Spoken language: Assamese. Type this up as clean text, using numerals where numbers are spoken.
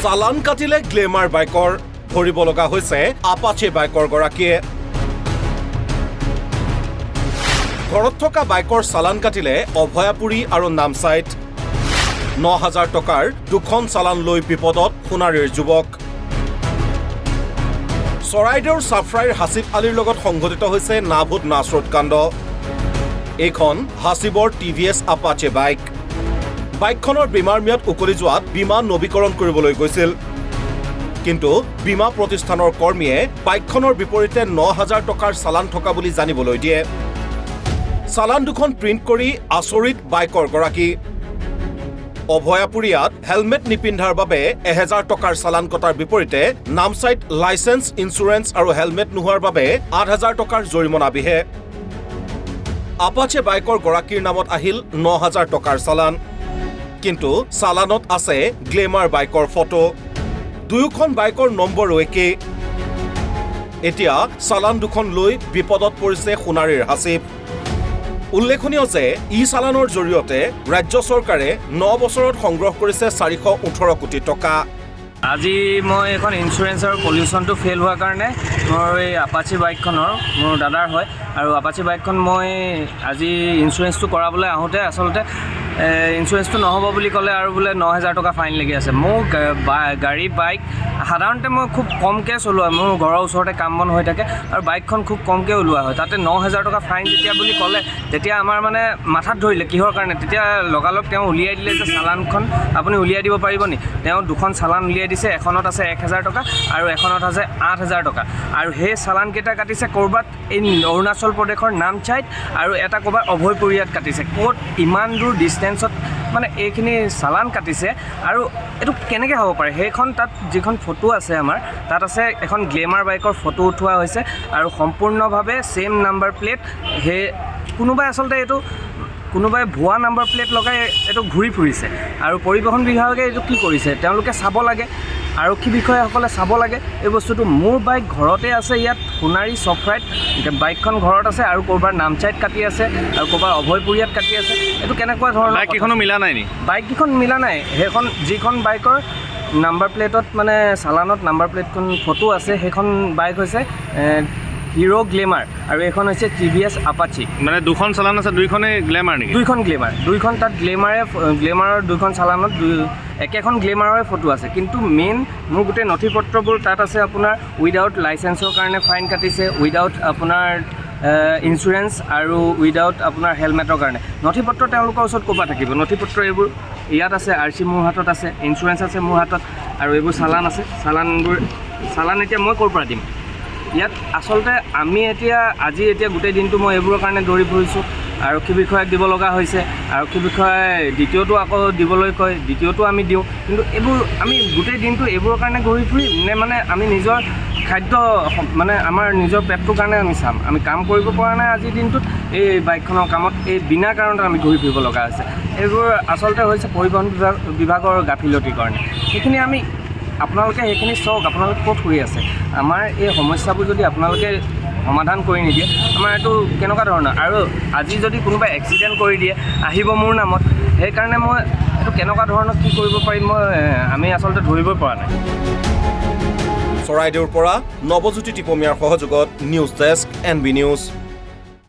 চালান কাটিলে গ্লেমাৰ বাইকৰ ভৰিব লগা হৈছে আপাচে বাইকৰ গৰাকীয়ে ঘৰত থকা বাইকৰ চালান কাটিলে অভয়াপুৰী আৰু নামচাইত ৯,০০০ টকাৰ দুখন চালান লৈ বিপদত সোণাৰীৰ যুৱক চৰাইদেউৰ চাফৰাইৰ হাছিব আলীৰ লগত সংঘটিত হৈছে নাভুত নাচৰোড কাণ্ড এইখন হাছিবৰ টিভিএছ আপাচে বাইকখনৰ বীমাৰ ম্যাদ উকলি যোৱাত বীমা নৱীকৰণ কৰিবলৈ গৈছিল কিন্তু বীমা প্ৰতিষ্ঠানৰ কৰ্মীয়ে বাইকখনৰ বিপৰীতে ৯,০০০ টকাৰ চালান থকা বুলি জানিবলৈ দিয়ে চালান দুখন প্ৰিণ্ট কৰি আচৰিত বাইকৰ গৰাকী অভয়াপুৰীয়াত হেলমেট নিপিন্ধাৰ বাবে ১,০০০ টকাৰ চালান কটাৰ বিপৰীতে নামচাইত লাইসেন্স ইঞ্চুৰেঞ্চ আৰু হেলমেট নোহোৱাৰ বাবে ৮,০০০ টকাৰ জৰিমনা বিহে আপাচে বাইকৰ গৰাকীৰ নামত আহিল ৯,০০০ টকাৰ চালান কিন্তু চালানত আছে গ্লেমাৰ বাইকৰ ফটো দুয়োখন বাইকৰ নম্বৰো একেই এতিয়া চালান দুখন লৈ বিপদত পৰিছে সোণাৰীৰ হাছিব উল্লেখনীয় যে ই চালানৰ জৰিয়তে ৰাজ্য চৰকাৰে ৯ বছৰত সংগ্ৰহ কৰিছে ৪১৮ কোটি টকা আজি মই এখন ইঞ্চুৰেঞ্চ আৰু পলিউশ্যনটো ফেইল হোৱাৰ কাৰণে মোৰ এই আপাচে বাইকখনৰ মোৰ দাদাৰ হয় আৰু আপাচে বাইকখন মই আজি ইঞ্চুৰেঞ্চটো কৰাবলৈ আহোঁতে আচলতে ইঞ্চুৰেঞ্চটো নহ'ব বুলি ক'লে আৰু বোলে ৯,০০০ টকা ফাইন লাগি আছে মোক গাড়ী বাইক সাধাৰণতে মই খুব কমকৈ চলোৱা মোৰ ঘৰৰ ওচৰতে কাম বন হৈ থাকে আৰু বাইকখন খুব কমকৈ ওলোৱা হয় তাতে ৯,০০০ টকা ফাইন যেতিয়া বুলি ক'লে তেতিয়া আমাৰ মানে মাথাত ধৰিলে কিহৰ কাৰণে তেতিয়া লগালগ তেওঁ উলিয়াই দিলে যে চালানখন আপুনি উলিয়াই দিব পাৰিব নি তেওঁ দুখন চালান উলিয়াই দিছে এখনত আছে ১,০০০ টকা আৰু এখনত আছে ৮,০০০ টকা আৰু সেই চালানকেইটা কাটিছে ক'ৰবাত এই অৰুণাচল প্ৰদেশৰ নামচাইত আৰু এটা ক'ৰবাত অভয়পুৰীয়াত কাটিছে ক'ত ইমান দূৰ ডিষ্টেঞ্চত মানে এইখিনি চালান কাটিছে আৰু এইটো কেনেকৈ হ'ব পাৰে সেইখন তাত যিখন ফটো আছে আমাৰ তাত আছে এখন গ্লেমাৰ বাইকৰ ফটো উঠোৱা হৈছে আৰু সম্পূৰ্ণভাৱে ছেম নাম্বাৰ প্লেট সেই কোনোবাই আচলতে এইটো কোনোবাই ভুৱা নাম্বাৰ প্লেট লগাই এইটো ঘূৰি ফুৰিছে আৰু পৰিবহণ বিভাগে এইটো কি কৰিছে তেওঁলোকে চাব লাগে আৰক্ষী বিষয়াসকলে চাব লাগে এই বস্তুটো মোৰ বাইক ঘৰতে আছে ইয়াত সোণাৰী চফৰাইত বাইকখন ঘৰত আছে আৰু ক'ৰবাৰ নামচাইত কাটি আছে আৰু ক'ৰবাৰ অভয়পুৰীয়াত কাটি আছে এইটো কেনেকুৱা ধৰণৰ বাইককেইখনো মিলা নাই নি বাইককেইখন মিলা নাই সেইখন যিখন বাইকৰ নাম্বাৰ প্লেটত মানে চালানত নাম্বাৰ প্লেটখন ফটো আছে সেইখন বাইক হৈছে হিৰো গ্লেমাৰ আৰু এখন হৈছে টিভিএছ আপাচে মানে দুখন চালান আছে দুইখনেই গ্লেমাৰ নেকি দুইখন গ্লেমাৰ দুইখন তাত গ্লেমাৰৰ দুইখন চালানত একেখন গ্লেমাৰৰে ফটো আছে কিন্তু মেইন মোৰ গোটেই নথি পত্ৰবোৰ তাত আছে আপোনাৰ উইদাউট লাইচেন্সৰ কাৰণে ফাইন কাটিছে উইদাউট আপোনাৰ ইঞ্চুৰেঞ্চ আৰু উইদাউট আপোনাৰ হেলমেটৰ কাৰণে নথি পত্ৰ তেওঁলোকৰ ওচৰত ক'ৰবাত থাকিব নথি পত্ৰ এইবোৰ ইয়াত আছে RC মোৰ হাতত আছে ইঞ্চুৰেঞ্চ আছে মোৰ হাতত আৰু এইবোৰ চালান আছে চালান এতিয়া মই ক'ৰ পৰা দিম ইয়াত আচলতে আমি আজি গোটেই দিনটো মই এইবোৰৰ কাৰণে দৌৰি ফুৰিছোঁ আৰক্ষী বিষয়াক দিব লগা হৈছে আৰক্ষী বিষয়াই দ্বিতীয়টো আকৌ দিবলৈ কয় দ্বিতীয়টো আমি দিওঁ কিন্তু এইবোৰ আমি গোটেই দিনটো এইবোৰৰ কাৰণে ঘূৰি ফুৰিম নে মানে আমি নিজৰ খাদ্য মানে আমাৰ নিজৰ পেটটোৰ কাৰণে আমি চাম আমি কাম কৰিব পৰা নাই আজিৰ দিনটোত এই বাইকখনৰ কামত এই বিনা কাৰণত আমি ঘূৰি ফুৰিব লগা হৈছে এইবোৰ আচলতে হৈছে পৰিবহণ বিভাগৰ গাফিলতিৰ কাৰণে সেইখিনি আমি আপোনালোকে সেইখিনি চাওক আপোনালোকে ক'ত হৈ আছে আমাৰ এই সমস্যাবোৰ যদি আপোনালোকে সমাধান কৰি নিদিয়ে আমাৰ এইটো কেনেকুৱা ধৰণৰ আৰু আজি যদি কোনোবাই এক্সিডেণ্ট কৰি দিয়ে আহিব মোৰ নামত সেইকাৰণে মই এইটো কেনেকুৱা ধৰণৰ কি কৰিব পাৰিম আমি আচলতে ধৰিব পৰা নাই চৰাইদেউৰ পৰা নৱজ্যোতি টিপমীয়াৰ সহযোগত নিউজ ডেস্ক NB নিউজ